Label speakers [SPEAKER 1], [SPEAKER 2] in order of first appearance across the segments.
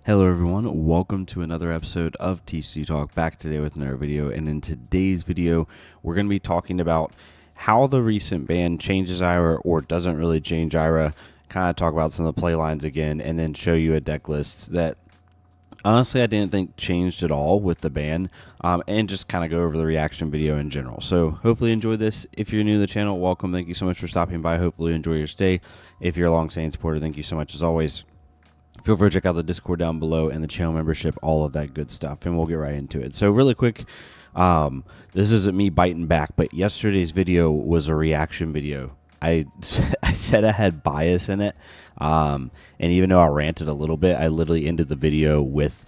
[SPEAKER 1] Hello everyone, welcome to another episode of TC Talk, back today with another video. And in today's video, we're going to be talking about how the recent ban changes IRA or doesn't really change IRA, kind of talk about some of the play lines again, and then show you a deck list that honestly I didn't think changed at all with the ban, and just kind of go over the reaction video in general. So hopefully you enjoy this. If you're new to the channel, welcome. Thank you so much for stopping by. Hopefully you enjoy your stay. If you're a long-standing supporter, thank you so much as always. Feel free to check out the Discord down below and the channel membership, all of that good stuff, and we'll get right into it. So really quick, this isn't me biting back, but yesterday's video was a reaction video. I said I had bias in it, and even though I ranted a little bit, I literally ended the video with,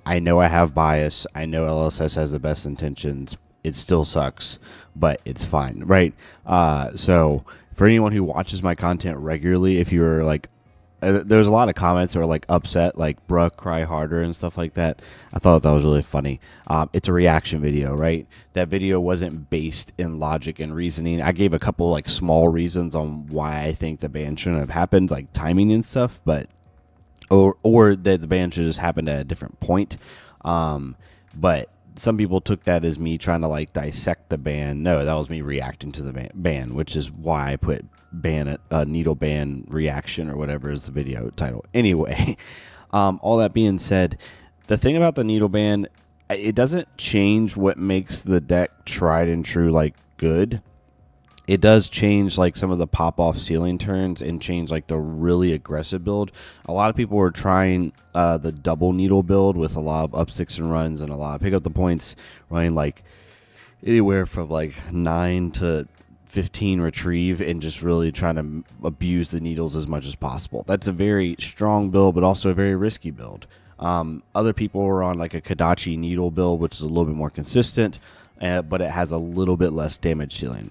[SPEAKER 1] I know I have bias, I know LSS has the best intentions, it still sucks, but it's fine, right? So for anyone who watches my content regularly, if you're like, there's a lot of comments that were like upset, like bruh, cry harder and stuff like that. I thought that was really funny. It's a reaction video, right? That video wasn't based in logic and reasoning. I gave a couple like small reasons on why I think the ban shouldn't have happened, like timing and stuff, but or that the ban should just happen at a different point. But some people took that as me trying to like dissect the ban. No, that was me reacting to the ban, which is why I put ban needle ban reaction or whatever is the video title. Anyway, all that being said, the thing about the needle ban, it doesn't change what makes the deck tried and true like good. It does change like some of the pop-off ceiling turns and change like the really aggressive build. A lot of people were trying the double needle build with a lot of up sticks and runs and a lot of pick up the points, running like anywhere from like 9 to 15 retrieve and just really trying to abuse the needles as much as possible. That's a very strong build, but also a very risky build. Other people were on like a Kodachi needle build, which is a little bit more consistent, but it has a little bit less damage ceiling.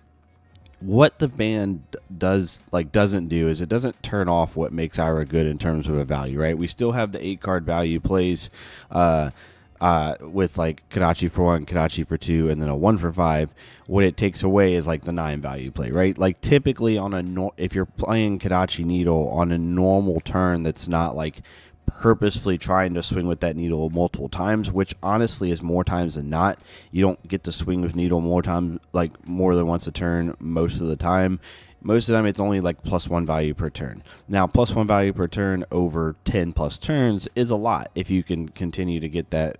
[SPEAKER 1] What the ban doesn't do is it doesn't turn off what makes IRA good in terms of a value, right? We still have the 8 card value plays with like Kodachi for 1, Kodachi for 2, and then a 1 for 5. What it takes away is like the 9 value play, right? Like typically on if you're playing Kodachi needle on a normal turn that's not like purposefully trying to swing with that needle multiple times, which honestly is more times than not. You don't get to swing with needle more times, like more than once a turn most of the time. Most of the time it's only like +1 value per turn. Now +1 value per turn over 10 plus turns is a lot if you can continue to get that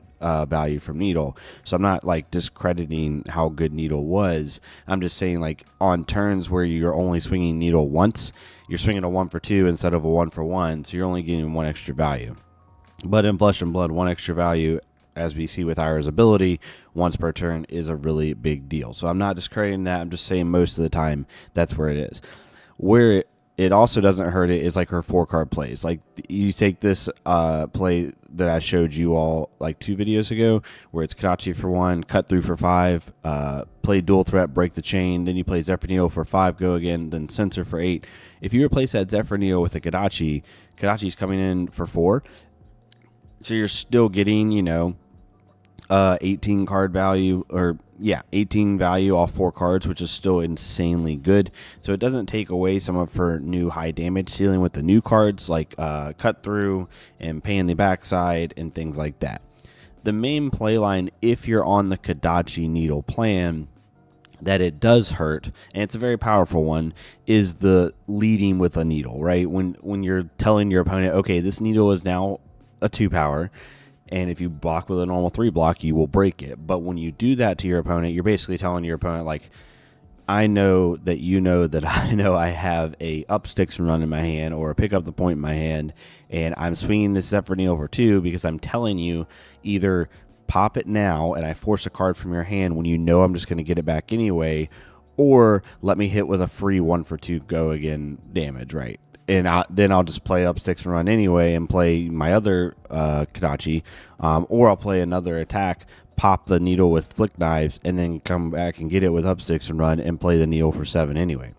[SPEAKER 1] value from needle. So I'm not like discrediting how good needle was. I'm just saying like on turns where you're only swinging needle once, you're swinging a 1 for 2 instead of a 1 for 1, so you're only getting 1 extra value. But in Flesh and Blood, 1 extra value, as we see with Ira's ability, once per turn is a really big deal. So I'm not discrediting that. I'm just saying most of the time that's where it is. Where it also doesn't hurt it is like her 4 card plays. Like you take this play that I showed you all like 2 videos ago, where it's Kodachi for 1, cut through for 5, play dual threat, break the chain, then you play Zephyrneo for 5, go again, then Censor for 8. If you replace that Zephyrneo with a Kodachi's coming in for 4, so you're still getting, you know, 18 card value, or yeah, 18 value off 4 cards, which is still insanely good. So it doesn't take away some of her new high damage ceiling with the new cards like cut through and pain in the backside and things like that. The main play line, if you're on the Kodachi needle plan, that it does hurt, and it's a very powerful one, is the leading with a needle, right? When you're telling your opponent, okay, this needle is now a 2 power, and if you block with a normal 3 block, you will break it. But when you do that to your opponent, you're basically telling your opponent, like, I know that you know that I know I have a up sticks and run in my hand, or a pick up the point in my hand, and I'm swinging this Zephyrneo for 2 because I'm telling you either pop it now and I force a card from your hand when you know I'm just going to get it back anyway, or let me hit with a free 1 for 2 go again damage, right? And then I'll just play up sticks and run anyway and play my other Kodachi, or I'll play another attack, pop the needle with flick knives, and then come back and get it with up sticks and run and play the needle for 7 anyway,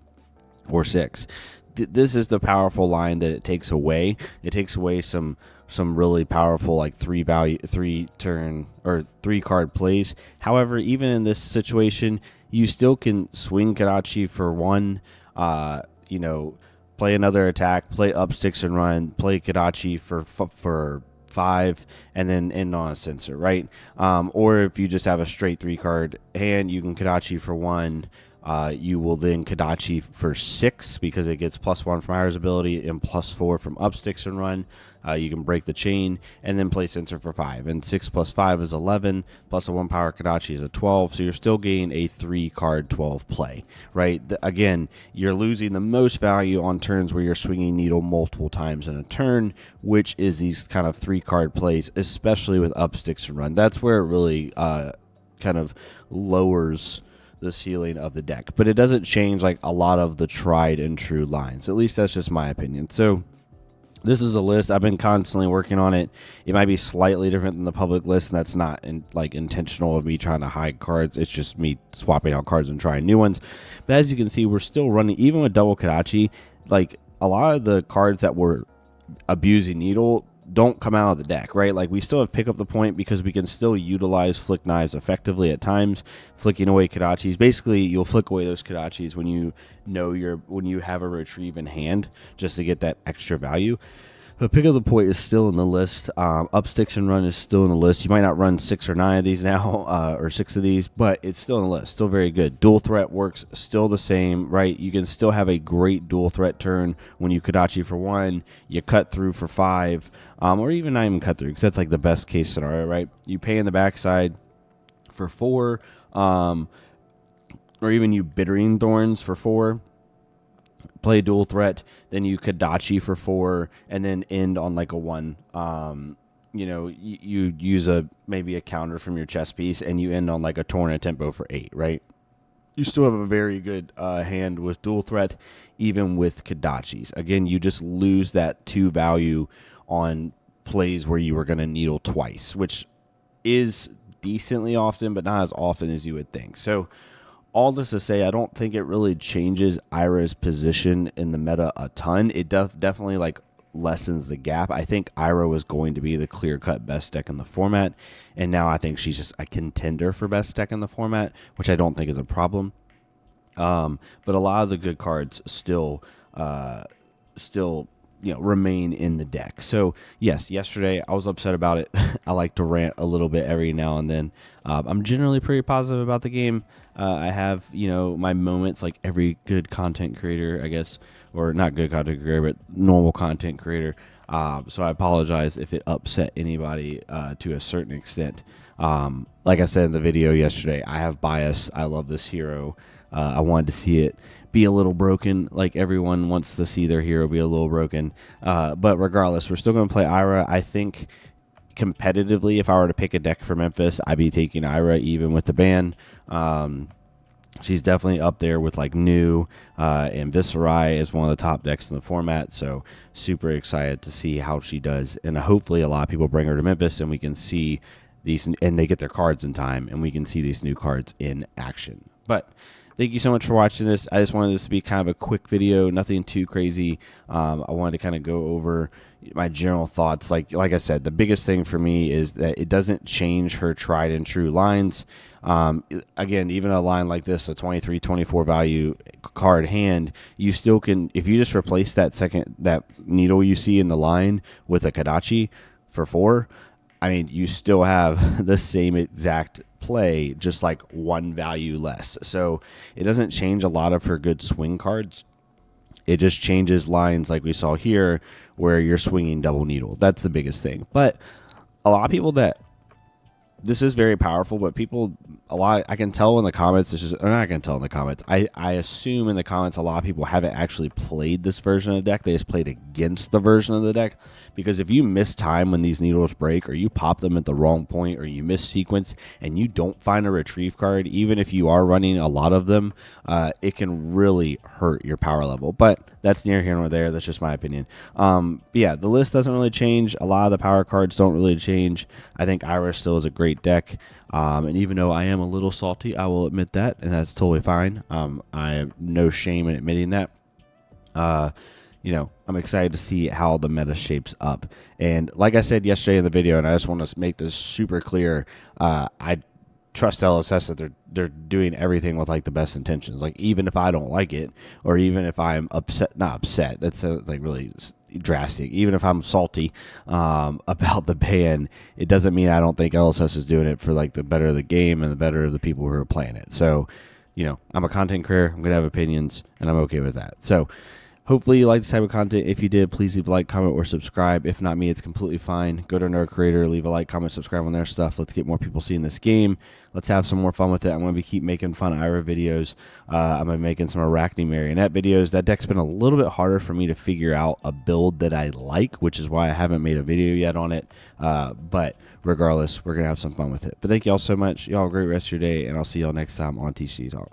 [SPEAKER 1] or 6. This is the powerful line that it takes away. It takes away some really powerful like 3 turn or 3 card plays. However, even in this situation, you still can swing Kodachi for 1, you know, play another attack, play up sticks and run, play Kodachi for 5 and then end on a sensor, right? Or if you just have a straight 3-card hand, you can Kodachi for 1. You will then Kodachi for 6 because it gets +1 from Ira's ability and +4 from up sticks and run. You can break the chain and then play sensor for 5. And 6 + 5 is 11, plus a 1 power Kodachi is a 12. So you're still getting a 3-card 12 play, right? Again, you're losing the most value on turns where you're swinging needle multiple times in a turn, which is these kind of 3-card plays, especially with up sticks and run. That's where it really kind of lowers the ceiling of the deck, but it doesn't change like a lot of the tried and true lines. At least that's just my opinion. So this is a list. I've been constantly working on it. It might be slightly different than the public list, and that's not intentional of me trying to hide cards. It's just me swapping out cards and trying new ones. But as you can see, we're still running, even with double Kodachi, like a lot of the cards that were abusing needle don't come out of the deck, right? Like we still have pick up the point because we can still utilize flick knives effectively at times, flicking away Kodachis. Basically, you'll flick away those Kodachis when you have a retrieve in hand, just to get that extra value. But pick up the point is still in the list. Up sticks and run is still in the list. You might not run 6 or 9 of these now, or 6 of these, but it's still in the list. Still very good. Dual threat works still the same, right? You can still have a great dual threat turn when you Kodachi for 1, you cut through for 5, or even not even cut through, because that's like the best case scenario, right? You pay in the backside for 4, or even you bittering thorns for 4. Play dual threat, then you Kodachi for 4, and then end on like a 1. You use maybe a counter from your chess piece, and you end on like a torn tempo for 8, right? You still have a very good hand with dual threat, even with Kodachis. Again, you just lose that 2 value on plays where you were going to needle twice, which is decently often, but not as often as you would think. So all this to say, I don't think it really changes Ira's position in the meta a ton. It definitely like lessens the gap. I think Ira was going to be the clear-cut best deck in the format, and now I think she's just a contender for best deck in the format, which I don't think is a problem. But a lot of the good cards still remain in the deck. So yes, yesterday I was upset about it. I like to rant a little bit every now and then. I'm generally pretty positive about the game. I have, my moments like every good content creator, I guess, or not good content creator, but normal content creator. So I apologize if it upset anybody to a certain extent. Like I said in the video yesterday, I have bias. I love this hero. I wanted to see it be a little broken, like everyone wants to see their hero be a little broken. But regardless, we're still going to play Ira. I think competitively, if I were to pick a deck for Memphis, I'd be taking Ira even with the ban. She's definitely up there with like New and Viserai as one of the top decks in the format. So super excited to see how she does. And hopefully a lot of people bring her to Memphis and we can see these, and they get their cards in time and we can see these new cards in action. But thank you so much for watching this. I just wanted this to be kind of a quick video, nothing too crazy. I wanted to kind of go over my general thoughts. Like I said, the biggest thing for me is that it doesn't change her tried and true lines. Again, even a line like this, a 23, 24 value card hand, you still can, if you just replace that needle you see in the line with a Kodachi for 4, I mean, you still have the same exact play, just like 1 value less. So it doesn't change a lot of her good swing cards. It just changes lines like we saw here where you're swinging double needle. That's the biggest thing. But a lot of people this is very powerful, but I can tell in the comments, or not I can tell in the comments, I assume in the comments a lot of people haven't actually played this version of the deck. They just played against the version of the deck, because if you miss time when these needles break, or you pop them at the wrong point, or you miss sequence and you don't find a retrieve card, even if you are running a lot of them, it can really hurt your power level. But that's near here nor there. That's just my opinion. Yeah, the list doesn't really change. A lot of the power cards don't really change. I think Ira still is a great deck, and even though I am a little salty, I will admit that, and that's totally fine. I have no shame in admitting that. I'm excited to see how the meta shapes up. And like I said yesterday in the video, and I just want to make this super clear, I trust LSS that they're doing everything with like the best intentions. Like even if I don't like it, or even if I'm upset, not upset, that's like really drastic. Even if I'm salty about the ban, it doesn't mean I don't think LSS is doing it for like the better of the game and the better of the people who are playing it. So, you know, I'm a content creator. I'm gonna have opinions, and I'm okay with that. So, hopefully you like this type of content. If you did, please leave a like, comment, or subscribe. If not me, it's completely fine. Go to Nerd Creator, leave a like, comment, subscribe on their stuff. Let's get more people seeing this game. Let's have some more fun with it. I'm going to keep making fun Ira videos. I'm going to be making some Arachne Marionette videos. That deck's been a little bit harder for me to figure out a build that I like, which is why I haven't made a video yet on it. But regardless, we're going to have some fun with it. But thank you all so much. Y'all have a great rest of your day, and I'll see y'all next time on TC Talk.